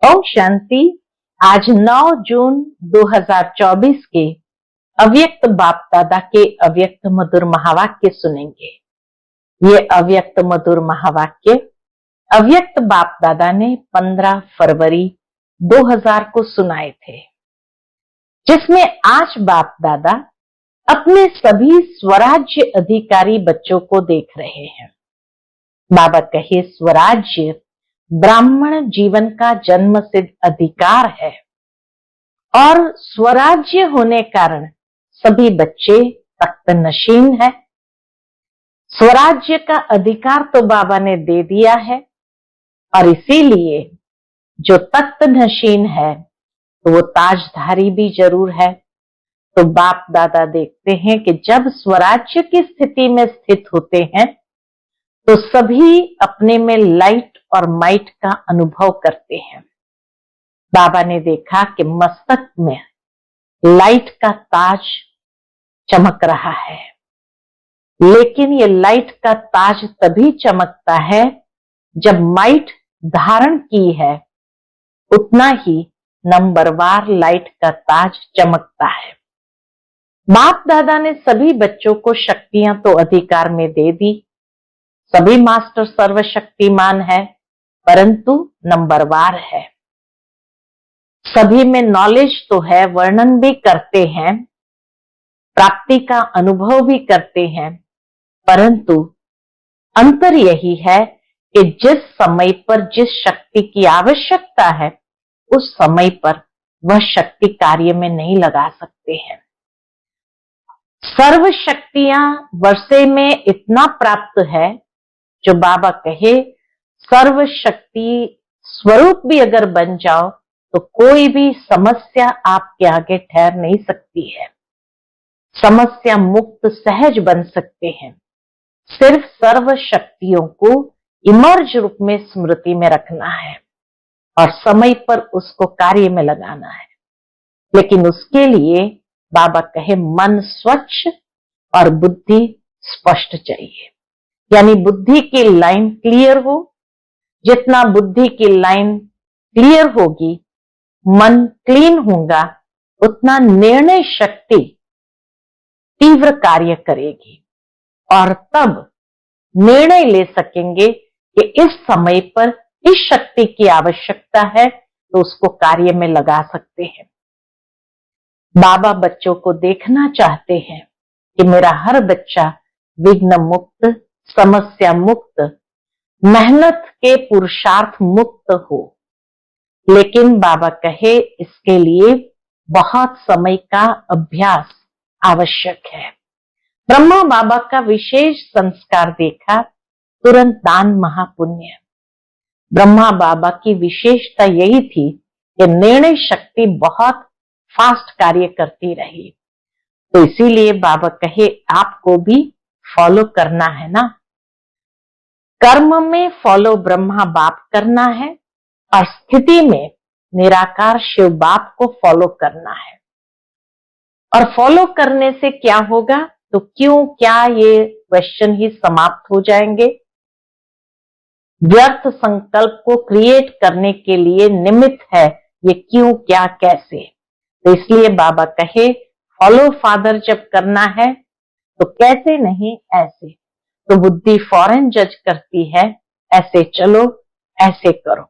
ओम शांति। आज 9 जून 2024 के अव्यक्त बाप दादा के अव्यक्त मधुर महावाक्य सुनेंगे। ये अव्यक्त मधुर महावाक्य अव्यक्त बाप दादा ने 15 फरवरी 2000 को सुनाए थे, जिसमें आज बाप दादा अपने सभी स्वराज्य अधिकारी बच्चों को देख रहे हैं। बाबा कहे स्वराज्य ब्राह्मण जीवन का जन्म सिद्ध अधिकार है और स्वराज्य होने कारण सभी बच्चे तख्त नशीन है। स्वराज्य का अधिकार तो बाबा ने दे दिया है और इसीलिए जो तख्त नशीन है तो वो ताजधारी भी जरूर है। तो बाप दादा देखते हैं कि जब स्वराज्य की स्थिति में स्थित होते हैं तो सभी अपने में लाइट और माइट का अनुभव करते हैं। बाबा ने देखा कि मस्तक में लाइट का ताज चमक रहा है, लेकिन ये लाइट का ताज तभी चमकता है जब माइट धारण की है, उतना ही नंबरवार लाइट का ताज चमकता है। बाप दादा ने सभी बच्चों को शक्तियां तो अधिकार में दे दी। सभी मास्टर सर्वशक्तिमान है, परंतु नंबरवार है। सभी में नॉलेज तो है, वर्णन भी करते हैं, प्राप्ति का अनुभव भी करते हैं, परंतु अंतर यही है कि जिस समय पर जिस शक्ति की आवश्यकता है उस समय पर वह शक्ति कार्य में नहीं लगा सकते हैं। सर्व शक्तियां वर्षे में इतना प्राप्त है, जो बाबा कहे सर्व शक्ति स्वरूप भी अगर बन जाओ तो कोई भी समस्या आपके आगे ठहर नहीं सकती है। समस्या मुक्त सहज बन सकते हैं। सिर्फ सर्व शक्तियों को इमर्ज रूप में स्मृति में रखना है और समय पर उसको कार्य में लगाना है। लेकिन उसके लिए बाबा कहे मन स्वच्छ और बुद्धि स्पष्ट चाहिए, यानी बुद्धि की लाइन क्लियर हो। जितना बुद्धि की लाइन क्लियर होगी, मन क्लीन होगा, उतना निर्णय शक्ति तीव्र कार्य करेगी और तब निर्णय ले सकेंगे कि इस समय पर इस शक्ति की आवश्यकता है तो उसको कार्य में लगा सकते हैं। बाबा बच्चों को देखना चाहते हैं कि मेरा हर बच्चा विघ्न मुक्त, समस्या मुक्त, मेहनत के पुरुषार्थ मुक्त हो। लेकिन बाबा कहे इसके लिए बहुत समय का अभ्यास आवश्यक है। ब्रह्मा बाबा का विशेष संस्कार देखा, तुरंत दान महापुण्य। ब्रह्मा बाबा की विशेषता यही थी कि निर्णय शक्ति बहुत फास्ट कार्य करती रही। तो इसीलिए बाबा कहे आपको भी फॉलो करना है ना। कर्म में फॉलो ब्रह्मा बाप करना है और स्थिति में निराकार शिव बाप को फॉलो करना है। और फॉलो करने से क्या होगा, तो क्यों क्या ये क्वेश्चन ही समाप्त हो जाएंगे। व्यर्थ संकल्प को क्रिएट करने के लिए निमित्त है ये क्यों क्या कैसे। तो इसलिए बाबा कहे फॉलो फादर जब करना है तो कैसे नहीं ऐसे। तो बुद्धि फौरन जज करती है, ऐसे चलो ऐसे करो।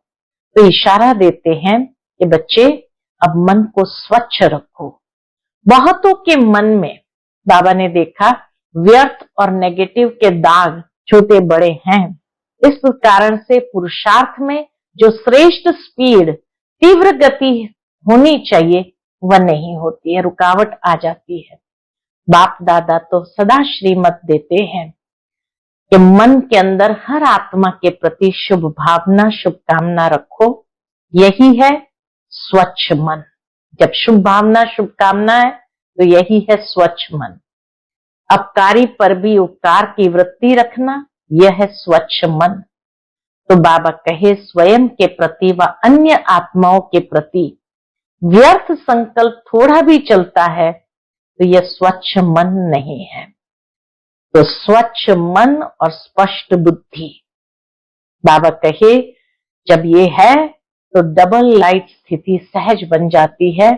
तो इशारा देते हैं कि बच्चे अब मन को स्वच्छ रखो। बहुतों के मन में बाबा ने देखा व्यर्थ और नेगेटिव के दाग छोटे बड़े हैं। इस कारण से पुरुषार्थ में जो श्रेष्ठ स्पीड, तीव्र गति होनी चाहिए वह नहीं होती है, रुकावट आ जाती है। बाप दादा तो सदा श्रीमत देते हैं कि मन के अंदर हर आत्मा के प्रति शुभ भावना, शुभकामना रखो। यही है स्वच्छ मन। जब शुभ भावना, शुभकामना है तो यही है स्वच्छ मन। अपकारी पर भी उपकार की वृत्ति रखना, यह है स्वच्छ मन। तो बाबा कहे स्वयं के प्रति व अन्य आत्माओं के प्रति व्यर्थ संकल्प थोड़ा भी चलता है तो यह स्वच्छ मन नहीं है। तो स्वच्छ मन और स्पष्ट बुद्धि। बाबा कहे जब ये है तो डबल लाइट स्थिति सहज बन जाती है।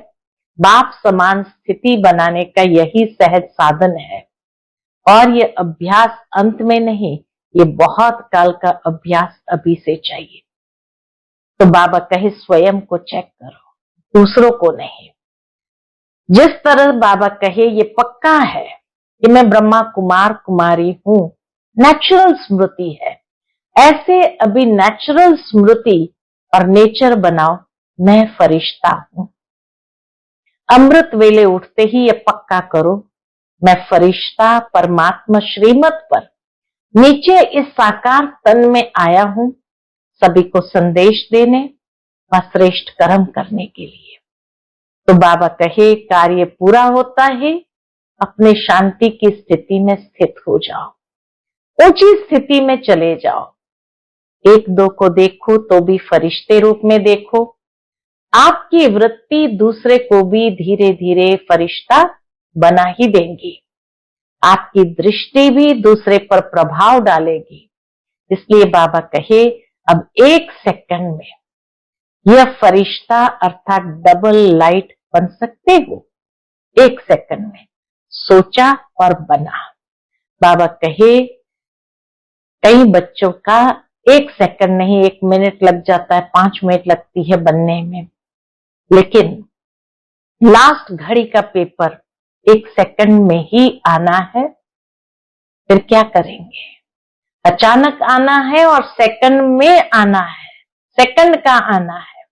बाप समान स्थिति बनाने का यही सहज साधन है, और ये अभ्यास अंत में नहीं, ये बहुत काल का अभ्यास अभी से चाहिए। तो बाबा कहे स्वयं को चेक करो, दूसरों को नहीं। जिस तरह बाबा कहे ये पक्का है कि मैं ब्रह्मा कुमार कुमारी हूं, नेचुरल स्मृति है, ऐसे अभी नेचुरल स्मृति और नेचर बनाओ, मैं फरिश्ता हूं। अमृत वेले उठते ही ये पक्का करो, मैं फरिश्ता परमात्मा श्रीमत पर नीचे इस साकार तन में आया हूं, सभी को संदेश देने व श्रेष्ठ कर्म करने के लिए। तो बाबा कहे कार्य पूरा होता है, अपने शांति की स्थिति में स्थित हो जाओ, ऊंची स्थिति में चले जाओ। एक दो को देखो तो भी फरिश्ते रूप में देखो। आपकी वृत्ति दूसरे को भी धीरे धीरे फरिश्ता बना ही देंगी। आपकी दृष्टि भी दूसरे पर प्रभाव डालेगी। इसलिए बाबा कहे अब 1 सेकंड में यह फरिश्ता अर्थात डबल लाइट बन सकते हो। 1 सेकंड में सोचा और बना। बाबा कहे कई बच्चों का 1 सेकंड नहीं 1 मिनट लग जाता है, 5 मिनट लगती है बनने में, लेकिन लास्ट घड़ी का पेपर 1 सेकंड में ही आना है। फिर क्या करेंगे? अचानक आना है और सेकंड में आना है, सेकंड का आना है।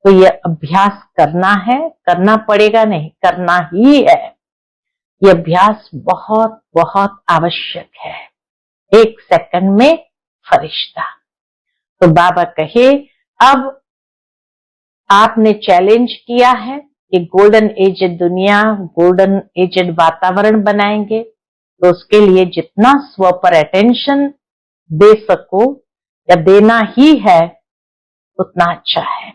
तो यह अभ्यास करना है, करना पड़ेगा नहीं, करना ही है। यह अभ्यास बहुत बहुत आवश्यक है। 1 सेकंड में फरिश्ता। तो बाबा कहे अब आपने चैलेंज किया है कि गोल्डन एजेड दुनिया, गोल्डन एजेड वातावरण बनाएंगे, तो उसके लिए जितना स्व पर अटेंशन दे सको या देना ही है उतना अच्छा है।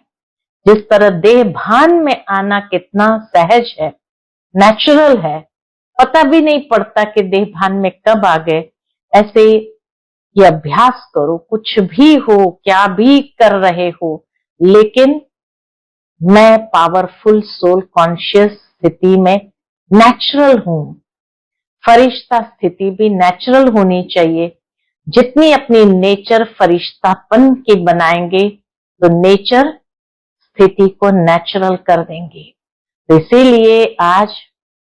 जिस तरह देह भान में आना कितना सहज है, नेचुरल है, पता भी नहीं पड़ता कि देह भान में कब आ गए, ऐसे ये अभ्यास करो। कुछ भी हो, क्या भी कर रहे हो, लेकिन मैं पावरफुल सोल कॉन्शियस स्थिति में नेचुरल हूं। फरिश्ता स्थिति भी नेचुरल होनी चाहिए। जितनी अपनी नेचर फरिश्तापन की बनाएंगे तो नेचर स्थिति को नेचुरल कर देंगे। तो इसीलिए आज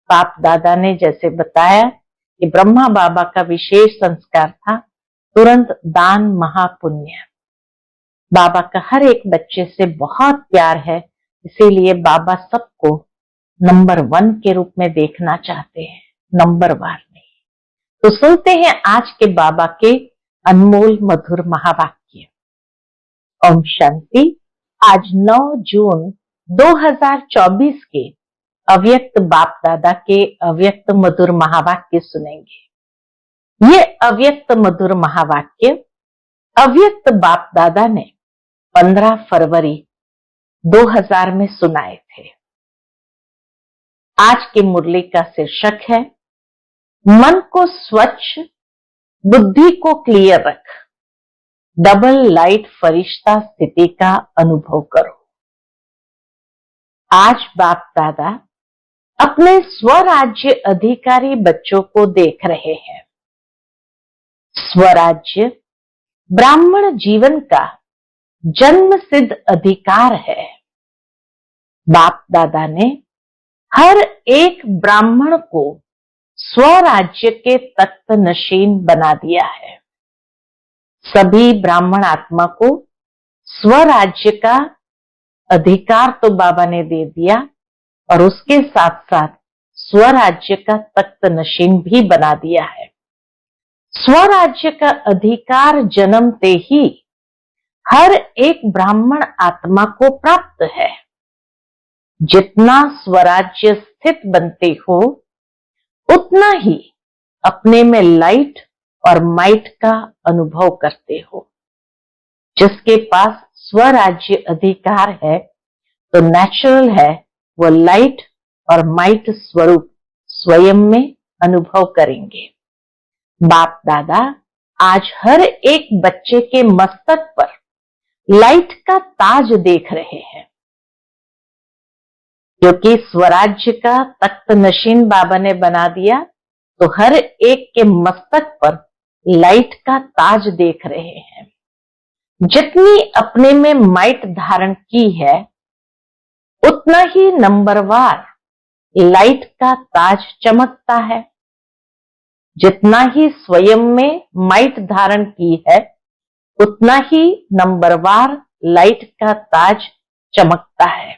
बाप दादा ने जैसे बताया कि ब्रह्मा बाबा का विशेष संस्कार था तुरंत दान महापुण्य। बाबा का हर एक बच्चे से बहुत प्यार है, इसीलिए बाबा सबको नंबर 1 के रूप में देखना चाहते हैं, नंबर वार नहीं। तो सुनते हैं आज के बाबा के अनमोल मधुर महावाक्य। ओम शांति। आज 9 जून 2024 के अव्यक्त बाप दादा के अव्यक्त मधुर महावाक्य सुनेंगे। ये अव्यक्त मधुर महावाक्य अव्यक्त बाप दादा ने 15 फरवरी 2000 में सुनाए थे। आज की मुरली का शीर्षक है मन को स्वच्छ, बुद्धि को क्लियर रख, डबल लाइट फरिश्ता स्थिति का अनुभव करो। आज बाप दादा अपने स्वराज्य अधिकारी बच्चों को देख रहे हैं। स्वराज्य ब्राह्मण जीवन का जन्म सिद्ध अधिकार है। बाप दादा ने हर एक ब्राह्मण को स्वराज्य के तख्त नशीन बना दिया है। सभी ब्राह्मण आत्मा को स्वराज्य का अधिकार तो बाबा ने दे दिया और उसके साथ साथ स्वराज्य का तख्त नशीन भी बना दिया है। स्वराज्य का अधिकार जन्मते ही हर एक ब्राह्मण आत्मा को प्राप्त है। जितना स्वराज्य स्थित बनते हो उतना ही अपने में लाइट और माइट का अनुभव करते हो। जिसके पास स्वराज्य अधिकार है तो नेचुरल है, वो लाइट और माइट स्वरूप स्वयं में अनुभव करेंगे। बाप दादा आज हर एक बच्चे के मस्तक पर लाइट का ताज देख रहे हैं, क्योंकि स्वराज्य का तख्त नशीन बाबा ने बना दिया, तो हर एक के मस्तक पर लाइट का ताज देख रहे हैं। जितनी अपने में माइट धारण की है, उतना ही नंबरवार लाइट का ताज चमकता है। जितना ही स्वयं में माइट धारण की है, उतना ही नंबरवार लाइट का ताज चमकता है।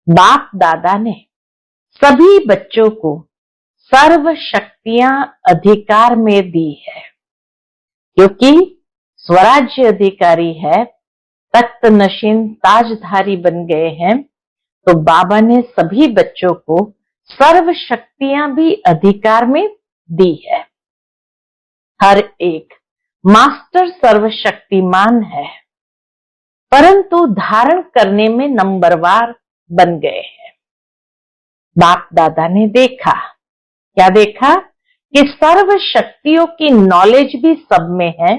बाप दादा ने सभी बच्चों को सर्व शक्तियां अधिकार में दी है, क्योंकि स्वराज्य अधिकारी है, तख्त नशीन ताजधारी बन गए हैं, तो बाबा ने सभी बच्चों को सर्व शक्तियां भी अधिकार में दी है। हर एक मास्टर सर्वशक्तिमान है, परंतु धारण करने में नंबरवार बन गए हैं। बाप दादा ने देखा, क्या देखा? कि सर्व शक्तियों की नॉलेज भी सब में है,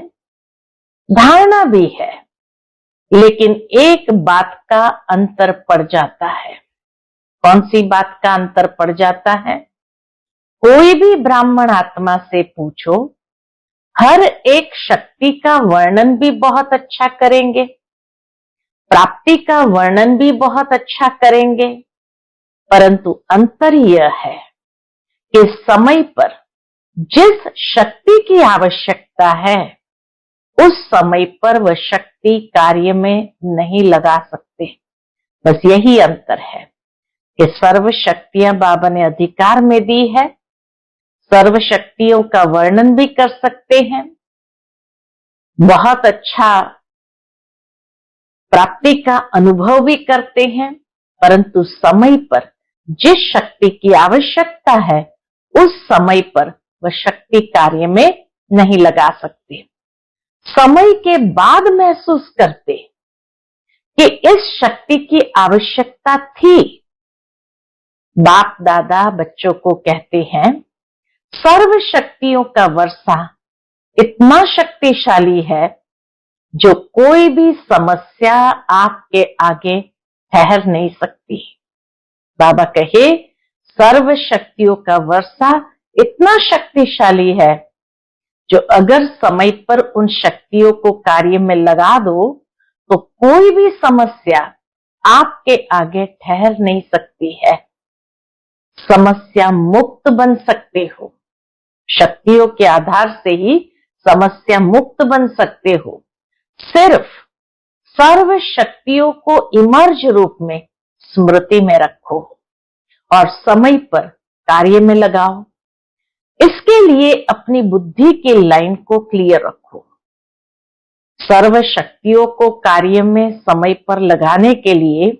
धारणा भी है, लेकिन एक बात का अंतर पड़ जाता है। कौन सी बात का अंतर पड़ जाता है? कोई भी ब्राह्मण आत्मा से पूछो, हर एक शक्ति का वर्णन भी बहुत अच्छा करेंगे, प्राप्ति का वर्णन भी बहुत अच्छा करेंगे, परंतु अंतर यह है कि समय पर जिस शक्ति की आवश्यकता है, उस समय पर वह शक्ति कार्य में नहीं लगा सकते। बस यही अंतर है कि सर्व शक्तियां बाबा ने अधिकार में दी है, सर्व शक्तियों का वर्णन भी कर सकते हैं, बहुत अच्छा प्राप्ति का अनुभव भी करते हैं, परंतु समय पर जिस शक्ति की आवश्यकता है, उस समय पर वह शक्ति कार्य में नहीं लगा सकते। समय के बाद महसूस करते कि इस शक्ति की आवश्यकता थी। बाप दादा बच्चों को कहते हैं, सर्व शक्तियों का वर्षा इतना शक्तिशाली है, जो कोई भी समस्या आपके आगे ठहर नहीं सकती। बाबा कहे, सर्व शक्तियों का वर्षा इतना शक्तिशाली है, जो अगर समय पर उन शक्तियों को कार्य में लगा दो, तो कोई भी समस्या आपके आगे ठहर नहीं सकती है। समस्या मुक्त बन सकते हो, शक्तियों के आधार से ही समस्या मुक्त बन सकते हो। सिर्फ सर्व शक्तियों को इमर्ज रूप में स्मृति में रखो और समय पर कार्य में लगाओ। इसके लिए अपनी बुद्धि की लाइन को क्लियर रखो। सर्व शक्तियों को कार्य में समय पर लगाने के लिए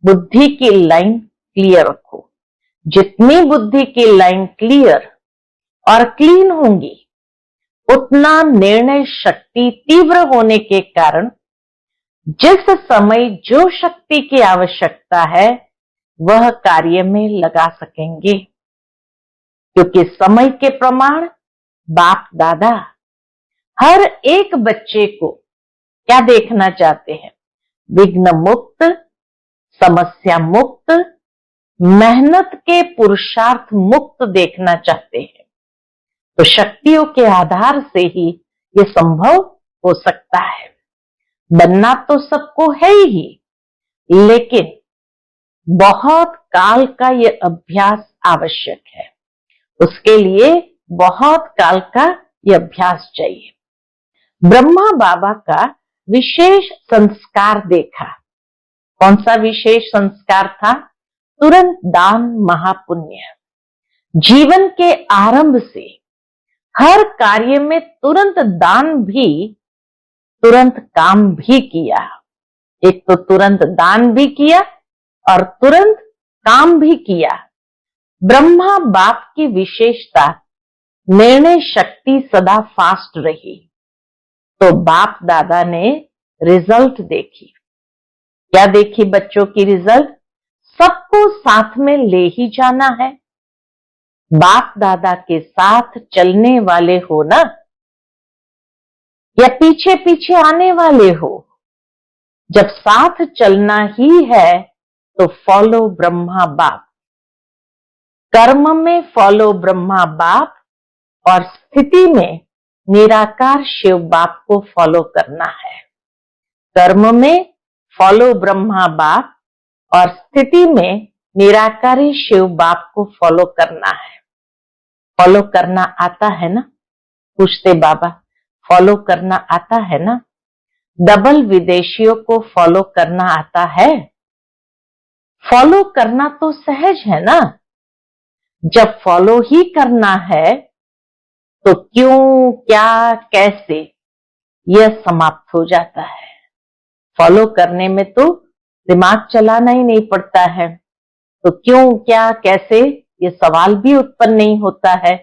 बुद्धि की लाइन क्लियर रखो। जितनी बुद्धि की लाइन क्लियर और क्लीन होंगी, उतना निर्णय शक्ति तीव्र होने के कारण जिस समय जो शक्ति की आवश्यकता है, वह कार्य में लगा सकेंगे। क्योंकि समय के प्रमाण बाप दादा हर एक बच्चे को क्या देखना चाहते हैं? विघ्न मुक्त, समस्या मुक्त, मेहनत के पुरुषार्थ मुक्त देखना चाहते हैं। तो शक्तियों के आधार से ही ये संभव हो सकता है। बनना तो सबको है ही, लेकिन बहुत काल का ये अभ्यास आवश्यक है। उसके लिए बहुत काल का ये अभ्यास चाहिए। ब्रह्मा बाबा का विशेष संस्कार देखा। कौन सा विशेष संस्कार था? तुरंत दान महापुण्य। जीवन के आरंभ से हर कार्य में तुरंत दान भी, तुरंत काम भी किया। एक तो तुरंत दान भी किया और तुरंत काम भी किया। ब्रह्मा बाप की विशेषता, निर्णय शक्ति सदा फास्ट रही। तो बाप दादा ने रिजल्ट देखी। क्या देखी बच्चों की रिजल्ट? सबको साथ में ले ही जाना है। बाप दादा के साथ चलने वाले हो ना, या पीछे पीछे आने वाले हो, जब साथ चलना ही है तो फॉलो ब्रह्मा बाप। कर्म में फॉलो ब्रह्मा बाप और स्थिति में निराकार शिव बाप को फॉलो करना है। कर्म में फॉलो ब्रह्मा बाप और स्थिति में निराकारी शिव बाप को फॉलो करना है। फॉलो करना आता है ना? पूछते बाबा, फॉलो करना आता है ना? डबल विदेशियों को फॉलो करना आता है? फॉलो करना तो सहज है ना। जब फॉलो ही करना है तो क्यों, क्या, कैसे यह समाप्त हो जाता है। फॉलो करने में तो दिमाग चलाना ही नहीं पड़ता है, तो क्यों, क्या, कैसे ये सवाल भी उत्पन्न नहीं होता है।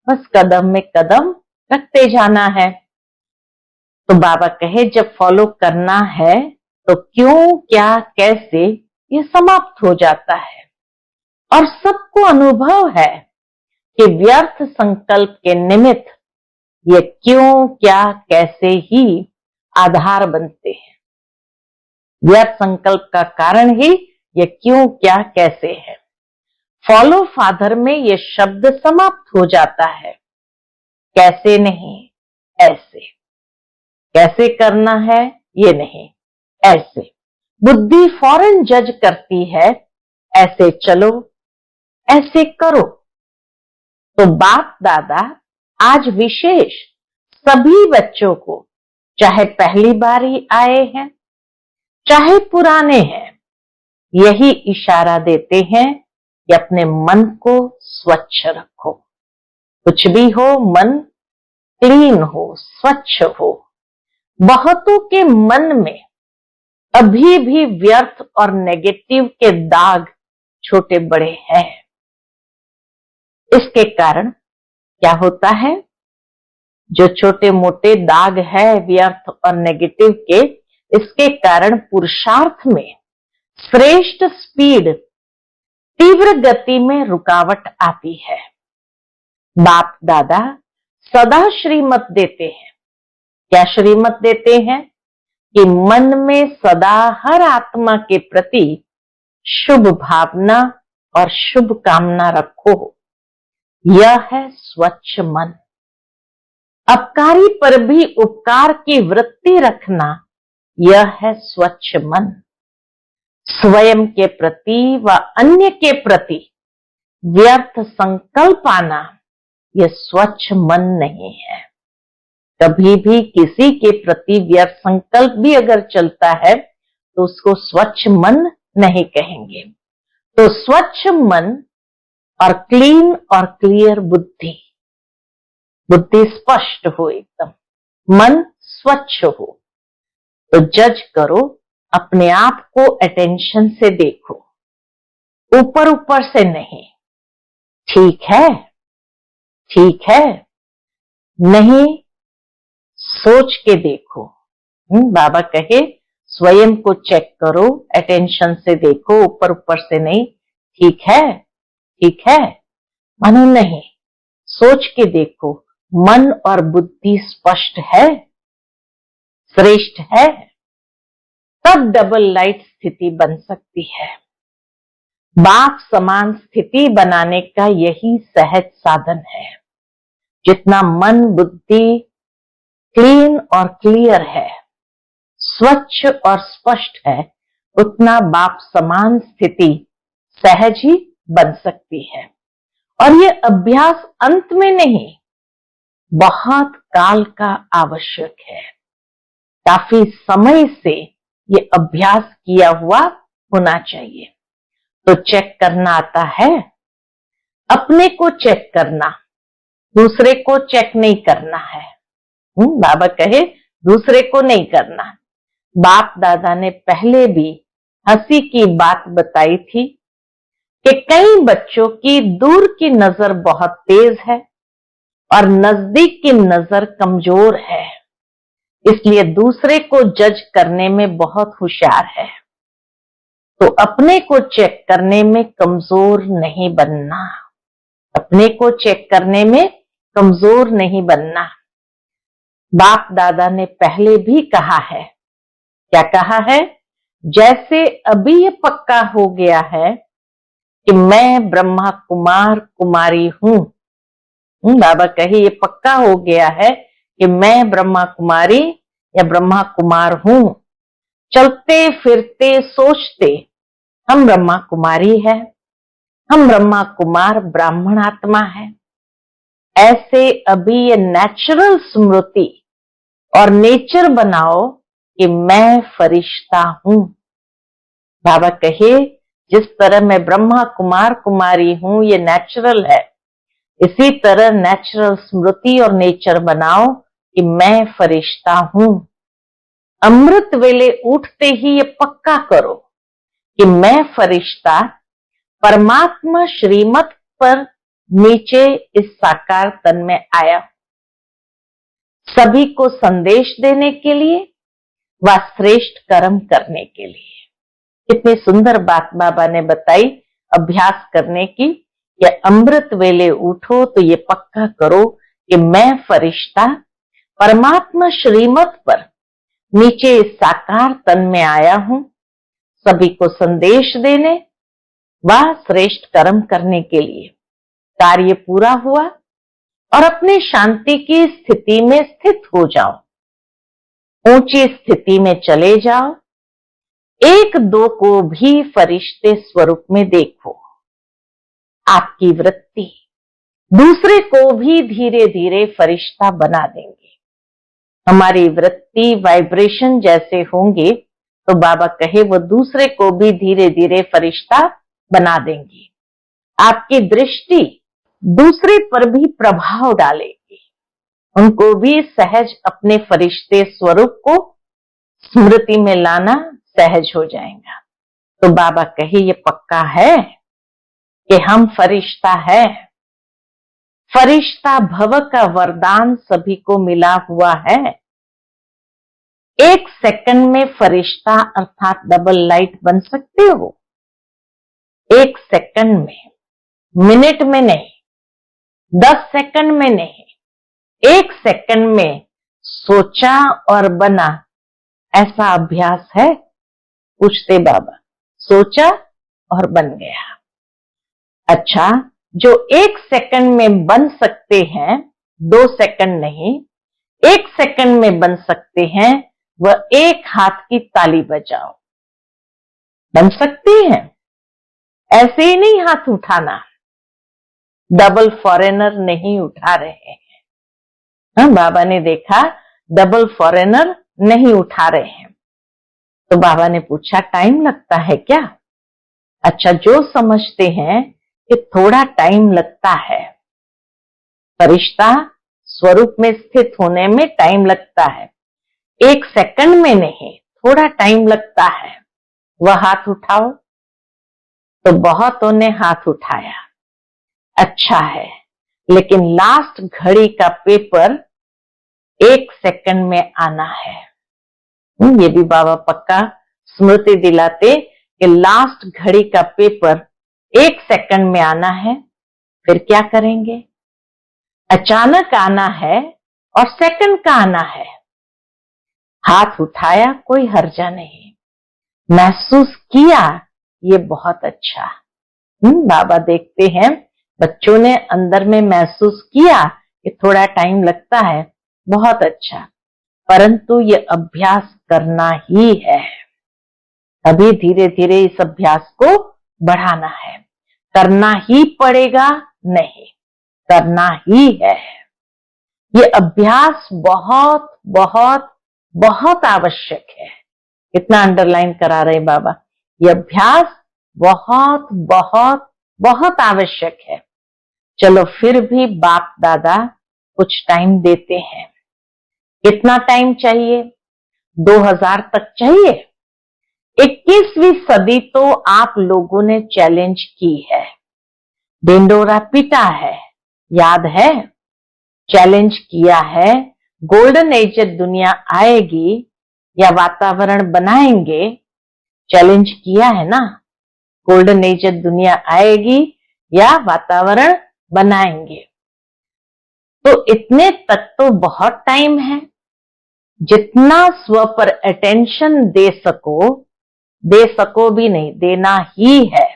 बस कदम में कदम रखते जाना है। तो बाबा कहे जब फॉलो करना है तो क्यों, क्या, कैसे ये समाप्त हो जाता है। और सबको अनुभव है कि व्यर्थ संकल्प के निमित्त ये क्यों, क्या, कैसे ही आधार बनते हैं। व्यर्थ संकल्प का कारण ही ये क्यों, क्या, कैसे है। फॉलो फादर में ये शब्द समाप्त हो जाता है। कैसे नहीं, ऐसे। कैसे करना है ये नहीं, ऐसे। बुद्धि फौरन जज करती है, ऐसे चलो, ऐसे करो। तो बाप दादा आज विशेष सभी बच्चों को, चाहे पहली बार ही आए हैं चाहे पुराने हैं, यही इशारा देते हैं कि अपने मन को स्वच्छ रखो। कुछ भी हो, मन क्लीन हो, स्वच्छ हो। बहुतों के मन में अभी भी व्यर्थ और नेगेटिव के दाग छोटे बड़े हैं। इसके कारण क्या होता है, जो छोटे मोटे दाग है व्यर्थ और नेगेटिव के, इसके कारण पुरुषार्थ में श्रेष्ठ स्पीड, तीव्र गति में रुकावट आती है। बाप दादा सदा श्रीमत देते हैं। क्या श्रीमत देते हैं? कि मन में सदा हर आत्मा के प्रति शुभ भावना और शुभ कामना रखो। यह है स्वच्छ मन। अपकारी पर भी उपकार की वृत्ति रखना, यह है स्वच्छ मन। स्वयं के प्रति व अन्य के प्रति व्यर्थ संकल्प आना, यह स्वच्छ मन नहीं है। कभी भी किसी के प्रति व्यर्थ संकल्प भी अगर चलता है तो उसको स्वच्छ मन नहीं कहेंगे। तो स्वच्छ मन और क्लीन और क्लियर बुद्धि, बुद्धि स्पष्ट हो, एकदम मन स्वच्छ हो। तो जज करो, अपने आप को अटेंशन से देखो, ऊपर ऊपर से नहीं। ठीक है, ठीक है, नहीं, सोच के देखो। बाबा कहे स्वयं को चेक करो, अटेंशन से देखो, ऊपर ऊपर से नहीं। ठीक है, ठीक है, मानो नहीं, सोच के देखो, मन और बुद्धि स्पष्ट है, श्रेष्ठ है, तब डबल लाइट स्थिति बन सकती है। बाप समान स्थिति बनाने का यही सहज साधन है। जितना मन बुद्धि क्लीन और क्लियर है, स्वच्छ और स्पष्ट है, उतना बाप समान स्थिति सहज ही बन सकती है। और ये अभ्यास अंत में नहीं, बहुत काल का आवश्यक है। काफी समय से ये अभ्यास किया हुआ होना चाहिए। तो चेक करना आता है, अपने को चेक करना, दूसरे को चेक नहीं करना है। बाबा कहे दूसरे को नहीं करना। बाप दादा ने पहले भी हंसी की बात बताई थी कि कई बच्चों की दूर की नजर बहुत तेज है और नजदीक की नजर कमजोर है, इसलिए दूसरे को जज करने में बहुत होशियार है। तो अपने को चेक करने में कमजोर नहीं बनना, अपने को चेक करने में कमजोर नहीं बनना। बाप दादा ने पहले भी कहा है क्या कहा है? जैसे अभी ये पक्का हो गया है कि मैं ब्रह्मा कुमार कुमारी हूं। बाबा कहे ये पक्का हो गया है कि मैं ब्रह्मा कुमारी या ब्रह्मा कुमार हूं। चलते फिरते सोचते हम ब्रह्मा कुमारी है, हम ब्रह्मा कुमार ब्राह्मण आत्मा है। ऐसे अभी ये नेचुरल स्मृति और नेचर बनाओ कि मैं फरिश्ता हूं। बाबा कहे जिस तरह मैं ब्रह्मा कुमार कुमारी हूं, ये नेचुरल है, इसी तरह नेचुरल स्मृति और नेचर बनाओ कि मैं फरिश्ता हूं। अमृत वेले उठते ही ये पक्का करो कि मैं फरिश्ता परमात्मा श्रीमत पर नीचे इस साकार तन में आया, सभी को संदेश देने के लिए व श्रेष्ठ कर्म करने के लिए। कितनी सुंदर बात बाबा ने बताई अभ्यास करने की। या अमृत वेले उठो तो ये पक्का करो कि मैं फरिश्ता परमात्मा श्रीमत पर नीचे इस साकार तन में आया हूं, सभी को संदेश देने व श्रेष्ठ कर्म करने के लिए। कार्य पूरा हुआ और अपनी शांति की स्थिति में स्थित हो जाओ, ऊंची स्थिति में चले जाओ। एक दो को भी फरिश्ते स्वरूप में देखो। आपकी वृत्ति दूसरे को भी धीरे धीरे फरिश्ता बना देंगे। हमारी वृत्ति वाइब्रेशन जैसे होंगे तो बाबा कहे वो दूसरे को भी धीरे धीरे फरिश्ता बना देंगे। आपकी दृष्टि दूसरे पर भी प्रभाव डालेगी, उनको भी सहज अपने फरिश्ते स्वरूप को स्मृति में लाना सहज हो जाएगा। तो बाबा कहे ये पक्का है कि हम फरिश्ता है। फरिश्ता भव का वरदान सभी को मिला हुआ है। एक सेकंड में फरिश्ता अर्थात डबल लाइट बन सकते हो। एक सेकंड में, मिनट में नहीं, 10 सेकंड में नहीं, एक सेकंड में सोचा और बना, ऐसा अभ्यास है? पूछते बाबा। सोचा और बन गया। अच्छा, जो एक सेकंड में बन सकते हैं, 2 सेकंड नहीं, एक सेकंड में बन सकते हैं, वह एक हाथ की ताली बजाओ। बन सकते हैं? ऐसे ही नहीं हाथ उठाना, डबल फॉरेनर नहीं उठा रहे हैं। हाँ, बाबा ने देखा डबल फॉरेनर नहीं उठा रहे हैं। तो बाबा ने पूछा टाइम लगता है क्या? अच्छा, जो समझते हैं कि थोड़ा टाइम लगता है, फरिश्ता स्वरूप में स्थित होने में टाइम लगता है, एक सेकंड में नहीं, थोड़ा टाइम लगता है, वह हाथ उठाओ। तो बहुतों ने हाथ उठाया। अच्छा है, लेकिन लास्ट घड़ी का पेपर 1 सेकंड में आना है। ये भी बाबा पक्का स्मृति दिलाते कि लास्ट घड़ी का पेपर 1 सेकंड में आना है। फिर क्या करेंगे? अचानक आना है और सेकंड का आना है। हाथ उठाया, कोई हर्जा नहीं, महसूस किया, ये बहुत अच्छा। बाबा देखते हैं बच्चों ने अंदर में महसूस किया कि थोड़ा टाइम लगता है, बहुत अच्छा, परंतु ये अभ्यास करना ही है। अभी धीरे धीरे इस अभ्यास को बढ़ाना है, करना ही पड़ेगा, नहीं, करना ही है। ये अभ्यास बहुत बहुत बहुत आवश्यक है। कितना अंडरलाइन करा रहे बाबा, ये अभ्यास बहुत बहुत बहुत आवश्यक है। चलो फिर भी बाप दादा कुछ टाइम देते हैं। कितना टाइम चाहिए? 2000 तक चाहिए। 21वीं सदी तो आप लोगों ने चैलेंज की है, ढिंडोरा पीटा है, याद है? चैलेंज किया है, गोल्डन एज दुनिया आएगी या वातावरण बनाएंगे। चैलेंज किया है ना, गोल्डन एज दुनिया आएगी या वातावरण बनाएंगे। तो इतने तक तो बहुत टाइम है। जितना स्व पर अटेंशन दे सको भी नहीं, देना ही है।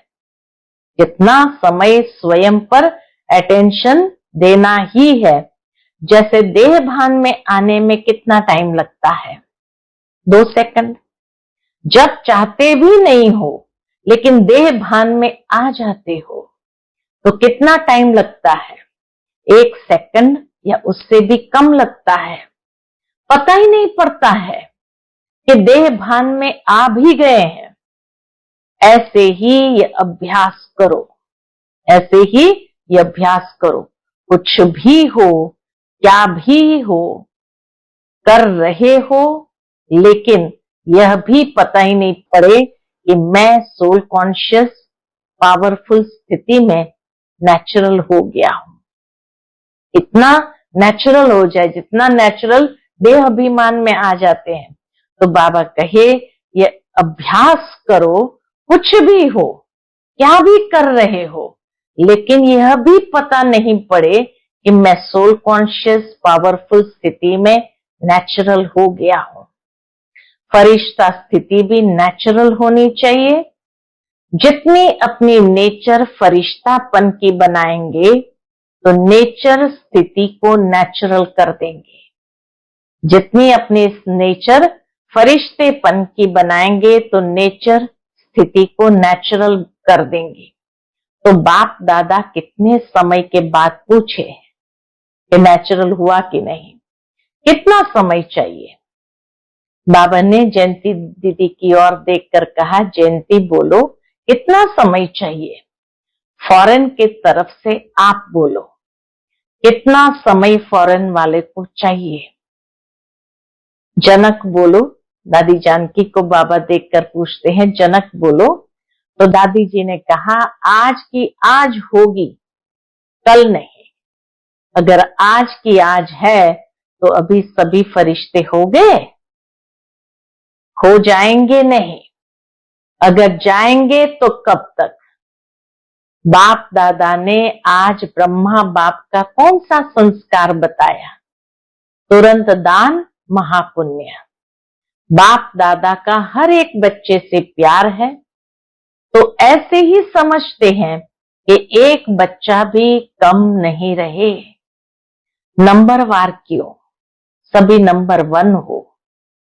जितना समय स्वयं पर अटेंशन देना ही है। जैसे देह भान में आने में कितना टाइम लगता है? 2 सेकंड। जब चाहते भी नहीं हो लेकिन देह भान में आ जाते हो तो कितना टाइम लगता है? 1 सेकंड या उससे भी कम लगता है। पता ही नहीं पड़ता है कि देह भान में आ भी गए हैं। ऐसे ही ये अभ्यास करो, ऐसे ही ये अभ्यास करो। कुछ भी हो, क्या भी हो, कर रहे हो, लेकिन यह भी पता ही नहीं पड़े कि मैं सोल कॉन्शियस पावरफुल स्थिति में नेचुरल हो गया हूं। इतना नेचुरल हो जाए, जितना नेचुरल देह अभिमान में आ जाते हैं। तो बाबा कहे ये अभ्यास करो, कुछ भी हो, क्या भी कर रहे हो, लेकिन यह भी पता नहीं पड़े कि मैं सोल कॉन्शियस पावरफुल स्थिति में नेचुरल हो गया हूं। फरिश्ता स्थिति भी नेचुरल होनी चाहिए। जितनी अपनी नेचर फरिश्तापन की बनाएंगे तो नेचर स्थिति को नेचुरल कर देंगे। जितनी अपनी नेचर फरिश्तेपन की बनाएंगे तो नेचर स्थिति को नेचुरल कर देंगे। तो बाप दादा कितने समय के बाद पूछे कि नेचुरल हुआ कि नहीं, कितना समय चाहिए? बाबा ने जयंती दीदी की ओर देखकर कहा, जयंती बोलो कितना समय चाहिए? फॉरेन की तरफ से आप बोलो, कितना समय फॉरेन वाले को चाहिए? जनक बोलो। दादी जानकी को बाबा देखकर पूछते हैं, जनक बोलो। तो दादी जी ने कहा, आज की आज होगी, कल नहीं। अगर आज की आज है तो अभी सभी फरिश्ते हो गए? हो जाएंगे नहीं। अगर जाएंगे तो कब तक? बाप दादा ने आज ब्रह्मा बाप का कौन सा संस्कार बताया? तुरंत दान महापुण्य। बाप दादा का हर एक बच्चे से प्यार है, तो ऐसे ही समझते हैं कि एक बच्चा भी कम नहीं रहे। नंबरवार क्यों? सभी नंबर 1 हो।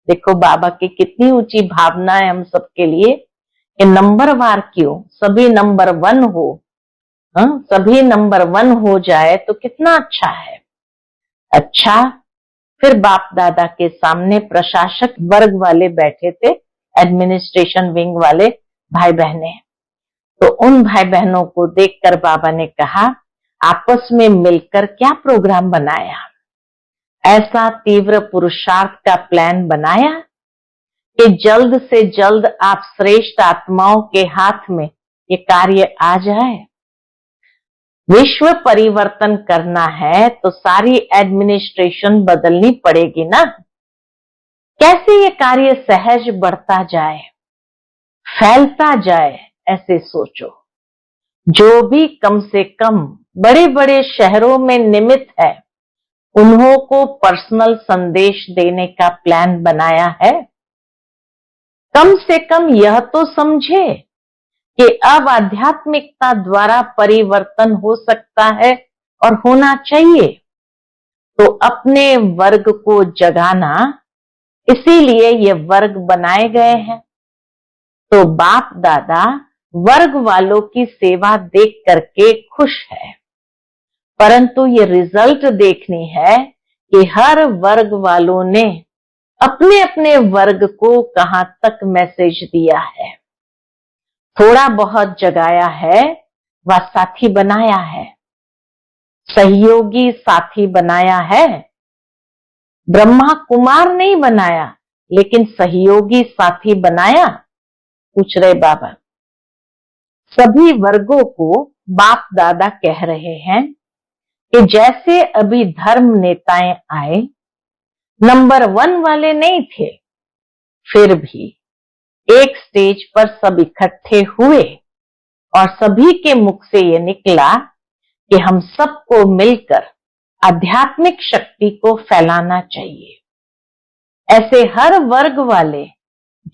देखो बाबा की कितनी ऊंची भावना है हम सबके लिए कि नंबरवार क्यों, सभी नंबर 1 हो। सभी नंबर 1 हो जाए तो कितना अच्छा है। अच्छा, फिर बाप दादा के सामने प्रशासक वर्ग वाले बैठे थे, एडमिनिस्ट्रेशन विंग वाले भाई बहने। तो उन भाई बहनों को देखकर बाबा ने कहा, आपस में मिलकर क्या प्रोग्राम बनाया? ऐसा तीव्र पुरुषार्थ का प्लान बनाया कि जल्द से जल्द आप श्रेष्ठ आत्माओं के हाथ में ये कार्य आ जाए। विश्व परिवर्तन करना है तो सारी एडमिनिस्ट्रेशन बदलनी पड़ेगी ना। कैसे ये कार्य सहज बढ़ता जाए, फैलता जाए, ऐसे सोचो। जो भी कम से कम बड़े बड़े शहरों में निमित्त है, उन्हों को पर्सनल संदेश देने का प्लान बनाया है। कम से कम यह तो समझे कि अब आध्यात्मिकता द्वारा परिवर्तन हो सकता है और होना चाहिए। तो अपने वर्ग को जगाना, इसीलिए ये वर्ग बनाए गए हैं। तो बाप दादा वर्ग वालों की सेवा देख करके खुश है, परंतु ये रिजल्ट देखनी है कि हर वर्ग वालों ने अपने अपने वर्ग को कहां तक मैसेज दिया है। थोड़ा बहुत जगाया है व साथी बनाया है, सहयोगी साथी बनाया है। ब्रह्मा कुमार नहीं बनाया, लेकिन सहयोगी साथी बनाया। पूछ रहे बाबा, सभी वर्गों को बाप दादा कह रहे हैं कि जैसे अभी धर्म नेताएं आए, नंबर 1 वाले नहीं थे, फिर भी एक स्टेज पर सब इकट्ठे हुए और सभी के मुख से ये निकला कि हम सबको मिलकर आध्यात्मिक शक्ति को फैलाना चाहिए। ऐसे हर वर्ग वाले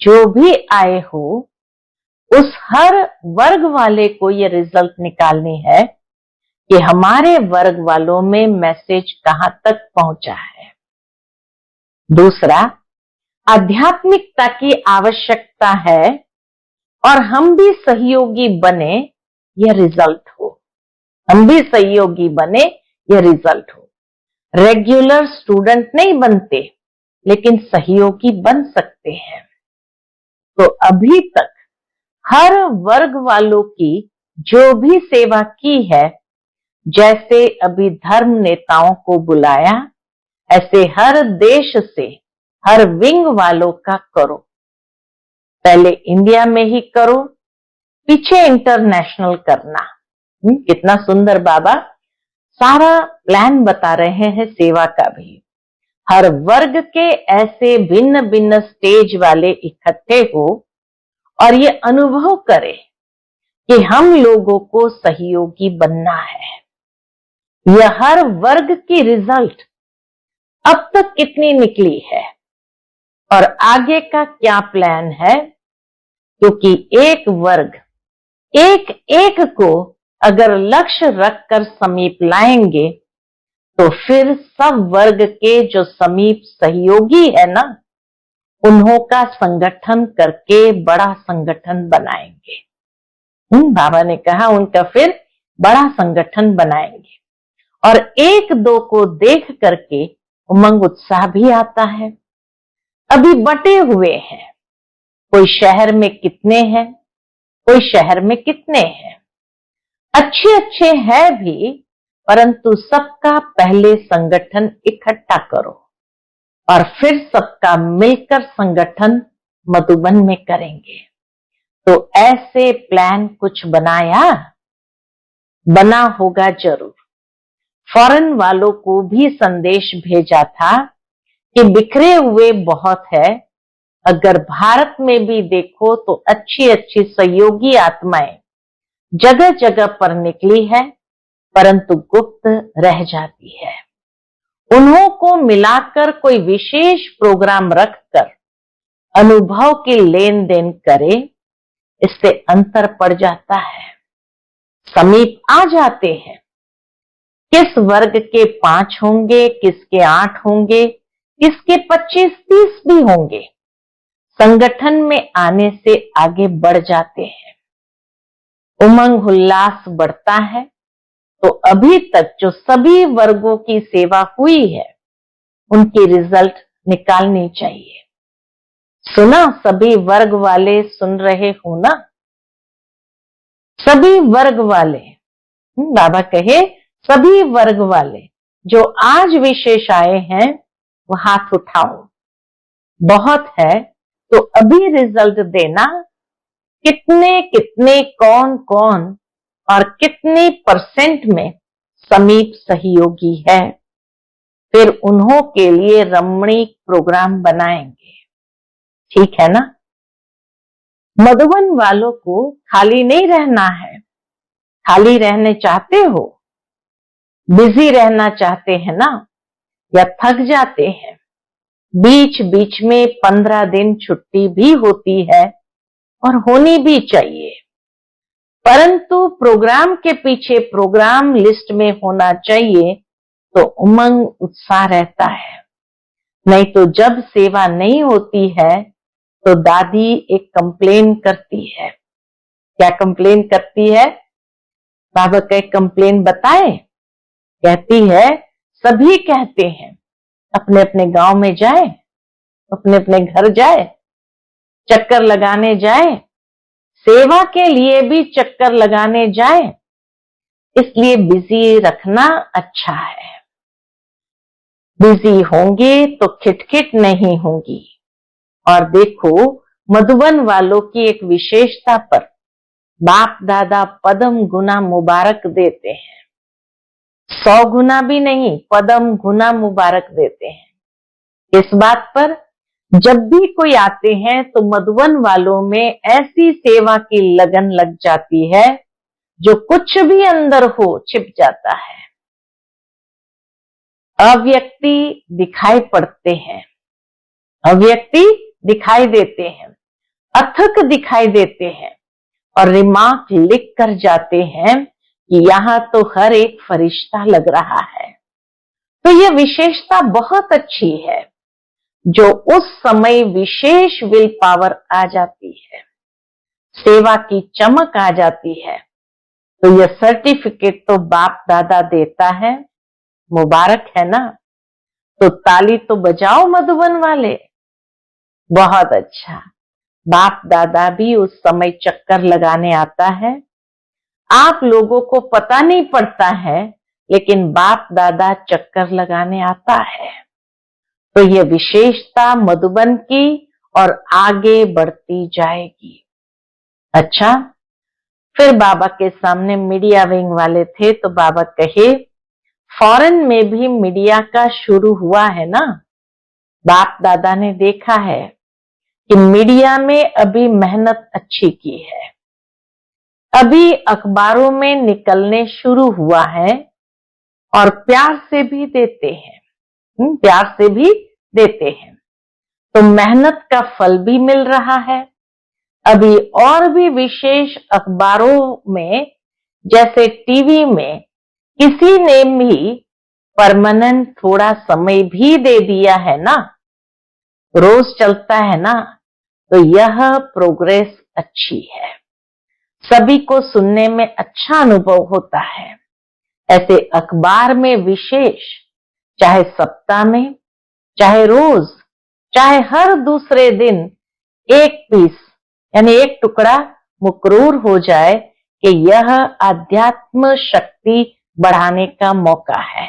जो भी आए हो, उस हर वर्ग वाले को ये रिजल्ट निकालनी है कि हमारे वर्ग वालों में मैसेज कहां तक पहुंचा है। दूसरा, आध्यात्मिकता की आवश्यकता है और हम भी सहयोगी बने, यह रिजल्ट हो। हम भी सहयोगी बने, यह रिजल्ट हो। रेगुलर स्टूडेंट नहीं बनते, लेकिन सहयोगी बन सकते हैं। तो अभी तक हर वर्ग वालों की जो भी सेवा की है, जैसे अभी धर्म नेताओं को बुलाया, ऐसे हर देश से हर विंग वालों का करो। पहले इंडिया में ही करो, पीछे इंटरनेशनल करना। कितना सुंदर बाबा सारा प्लान बता रहे हैं सेवा का भी। हर वर्ग के ऐसे भिन्न भिन्न स्टेज वाले इकट्ठे हो और ये अनुभव करें कि हम लोगों को सहयोगी बनना है। यह हर वर्ग की रिजल्ट अब तक कितनी निकली है और आगे का क्या प्लान है, क्योंकि एक वर्ग एक एक को अगर लक्ष्य रखकर समीप लाएंगे तो फिर सब वर्ग के जो समीप सहयोगी है ना, उन्हों का संगठन करके बड़ा संगठन बनाएंगे। बाबा ने कहा उनका फिर बड़ा संगठन बनाएंगे। और एक दो को देख करके उमंग उत्साह भी आता है। अभी बटे हुए हैं, कोई शहर में कितने हैं, कोई शहर में कितने हैं, अच्छे अच्छे हैं भी, परंतु सबका पहले संगठन इकट्ठा करो और फिर सबका मिलकर संगठन मधुबन में करेंगे। तो ऐसे प्लान कुछ बना होगा जरूर। फॉरेन वालों को भी संदेश भेजा था कि बिखरे हुए बहुत है, अगर भारत में भी देखो तो अच्छी अच्छी सहयोगी आत्माएं जगह जगह पर निकली है, परंतु गुप्त रह जाती है। उन्हों को मिलाकर कोई विशेष प्रोग्राम रखकर अनुभव की लेन देन करे, इससे अंतर पड़ जाता है, समीप आ जाते हैं। किस वर्ग के 5 होंगे, किसके 8 होंगे, किसके 25-30 भी होंगे, संगठन में आने से आगे बढ़ जाते हैं, उमंग उल्लास बढ़ता है। तो अभी तक जो सभी वर्गों की सेवा हुई है, उनकी रिजल्ट निकालनी चाहिए। सुना, सभी वर्ग वाले सुन रहे हो ना? सभी वर्ग वाले, बाबा कहे सभी वर्ग वाले जो आज विशेष आए हैं वो हाथ उठाओ। बहुत है तो अभी रिजल्ट देना, कितने कितने कौन कौन और कितने परसेंट में समीप सहयोगी है, फिर उन्हों के लिए रमणीक प्रोग्राम बनाएंगे। ठीक है ना? मधुबन वालों को खाली नहीं रहना है। खाली रहने चाहते हो, बिजी रहना चाहते हैं ना, या थक जाते हैं, बीच बीच में 15 दिन छुट्टी भी होती है और होनी भी चाहिए, परंतु प्रोग्राम के पीछे प्रोग्राम लिस्ट में होना चाहिए, तो उमंग उत्साह रहता है। नहीं तो जब सेवा नहीं होती है तो दादी एक कंप्लेन करती है। क्या कंप्लेन करती है? बाबा का एक कंप्लेन बताए। कहती है सभी कहते हैं अपने अपने गांव में जाए, अपने अपने घर जाए, चक्कर लगाने जाए, सेवा के लिए भी चक्कर लगाने जाए, इसलिए बिजी रखना अच्छा है। बिजी होंगे तो खिटखिट नहीं होंगी। और देखो, मधुबन वालों की एक विशेषता पर बाप दादा पदम गुना मुबारक देते हैं। 100 गुना भी नहीं, पदम गुना मुबारक देते हैं। इस बात पर जब भी कोई आते हैं तो मधुबन वालों में ऐसी सेवा की लगन लग जाती है, जो कुछ भी अंदर हो छिप जाता है। अव्यक्ति दिखाई पड़ते हैं, अव्यक्ति दिखाई देते हैं, अथक दिखाई देते हैं और रिमार्क लिख कर जाते हैं कि यहाँ तो हर एक फरिश्ता लग रहा है। तो यह विशेषता बहुत अच्छी है, जो उस समय विशेष विल पावर आ जाती है, सेवा की चमक आ जाती है। तो यह सर्टिफिकेट तो बाप दादा देता है, मुबारक है ना। तो ताली तो बजाओ मधुबन वाले। बहुत अच्छा। बाप दादा भी उस समय चक्कर लगाने आता है, आप लोगों को पता नहीं पड़ता है, लेकिन बाप दादा चक्कर लगाने आता है। तो यह विशेषता मधुबन की और आगे बढ़ती जाएगी। अच्छा, फिर बाबा के सामने मीडिया विंग वाले थे, तो बाबा कहे फॉरेन में भी मीडिया का शुरू हुआ है ना। बाप दादा ने देखा है कि मीडिया में अभी मेहनत अच्छी की है, अभी अखबारों में निकलने शुरू हुआ है और प्यार से भी देते हैं, प्यार से भी देते हैं। तो मेहनत का फल भी मिल रहा है। अभी और भी विशेष अखबारों में, जैसे टीवी में किसी ने भी परमानेंट थोड़ा समय भी दे दिया है ना, रोज चलता है ना, तो यह प्रोग्रेस अच्छी है, सभी को सुनने में अच्छा अनुभव होता है। ऐसे अखबार में विशेष, चाहे सप्ताह में, चाहे रोज, चाहे हर दूसरे दिन एक पीस यानी एक टुकड़ा मुकरूर हो जाए कि यह आध्यात्म शक्ति बढ़ाने का मौका है।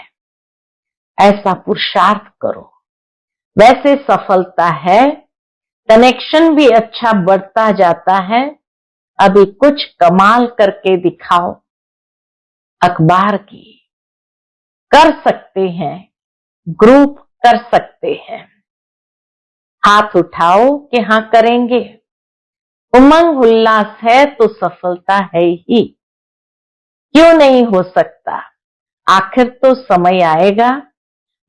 ऐसा पुरुषार्थ करो, वैसे सफलता है, कनेक्शन भी अच्छा बढ़ता जाता है। अभी कुछ कमाल करके दिखाओ। अखबार की कर सकते हैं, ग्रुप कर सकते हैं, हाथ उठाओ कि हाँ करेंगे। उमंग उल्लास है तो सफलता है ही, क्यों नहीं हो सकता। आखिर तो समय आएगा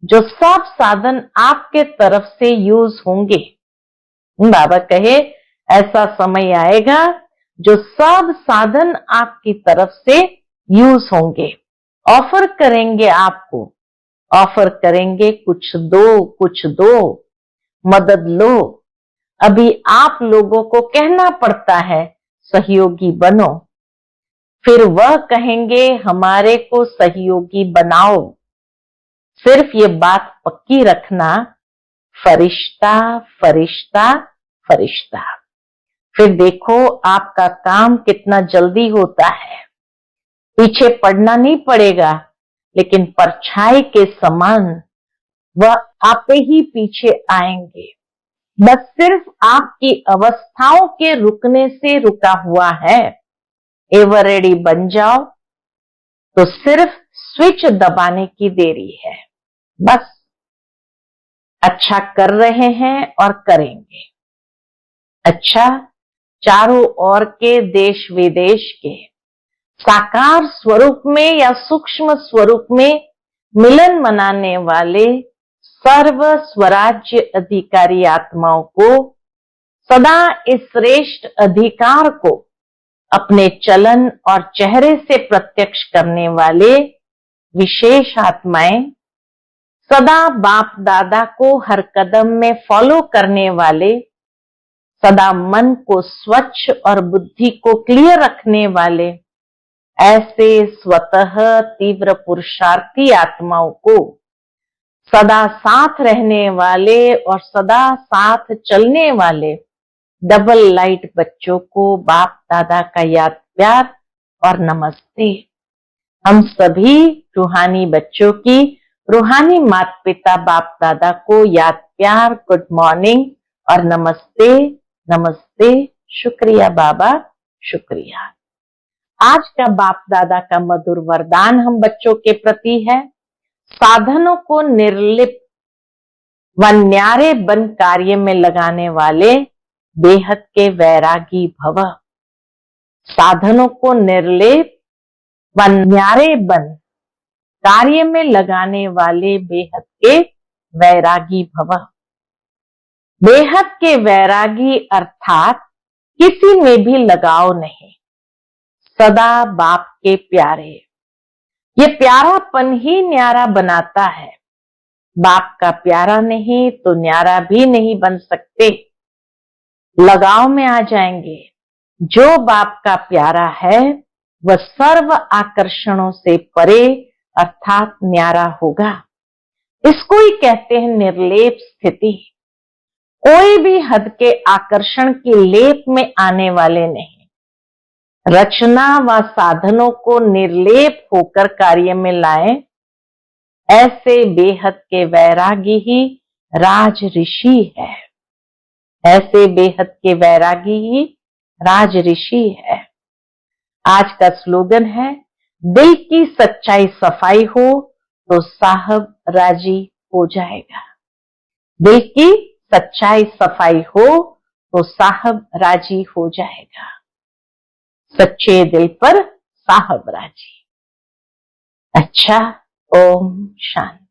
जो सब साधन आपके तरफ से यूज होंगे। बाबा कहे ऐसा समय आएगा जो सब साधन आपकी तरफ से यूज होंगे, ऑफर करेंगे आपको, ऑफर करेंगे कुछ दो, कुछ दो, मदद लो। अभी आप लोगों को कहना पड़ता है सहयोगी बनो, फिर वह कहेंगे हमारे को सहयोगी बनाओ। सिर्फ ये बात पक्की रखना, फरिश्ता फरिश्ता फरिश्ता। फिर देखो आपका काम कितना जल्दी होता है, पीछे पड़ना नहीं पड़ेगा, लेकिन परछाई के समान वह आपे ही पीछे आएंगे। बस सिर्फ आपकी अवस्थाओं के रुकने से रुका हुआ है। एवर रेडी बन जाओ, तो सिर्फ स्विच दबाने की देरी है। बस अच्छा कर रहे हैं और करेंगे। अच्छा, चारों ओर के देश विदेश के साकार स्वरूप में या सूक्ष्म स्वरूप में मिलन मनाने वाले सर्व स्वराज्य अधिकारी आत्माओं को सदा इस श्रेष्ठ अधिकार को अपने चलन और चेहरे से प्रत्यक्ष करने वाले विशेष आत्माएं, सदा बाप दादा को हर कदम में फॉलो करने वाले, सदा मन को स्वच्छ और बुद्धि को क्लियर रखने वाले, ऐसे स्वतः तीव्र पुरुषार्थी आत्माओं को सदा साथ रहने वाले और सदा साथ चलने वाले डबल लाइट बच्चों को बाप दादा का याद प्यार और नमस्ते। हम सभी रूहानी बच्चों की रूहानी माता पिता बाप दादा को याद प्यार, गुड मॉर्निंग और नमस्ते नमस्ते। शुक्रिया बाबा, शुक्रिया। आज का बाप दादा का मधुर वरदान हम बच्चों के प्रति है, साधनों को निर्लिप्त व न्यारे बन कार्य में लगाने वाले बेहद के वैरागी भव। साधनों को निर्लिप्त व न्यारे बन कार्य में लगाने वाले बेहद के वैरागी भव। बेहद के वैरागी अर्थात किसी में भी लगाव नहीं, सदा बाप के प्यारे। ये प्यारापन ही न्यारा बनाता है। बाप का प्यारा नहीं तो न्यारा भी नहीं बन सकते। लगाव में आ जाएंगे। जो बाप का प्यारा है वह सर्व आकर्षणों से परे अर्थात न्यारा होगा। इसको ही कहते हैं निर्लेप स्थिति। कोई भी हद के आकर्षण के लेप में आने वाले नहीं। रचना व साधनों को निर्लेप होकर कार्य में लाएं, ऐसे बेहद के वैरागी ही राज ऋषि है। ऐसे बेहद के वैरागी ही राज ऋषि है। आज का स्लोगन है, दिल की सच्चाई सफाई हो तो साहब राजी हो जाएगा। दिल की सच्चाई सफाई हो तो साहब राजी हो जाएगा। सच्चे दिल पर साहब राजी। अच्छा, ओम शांति।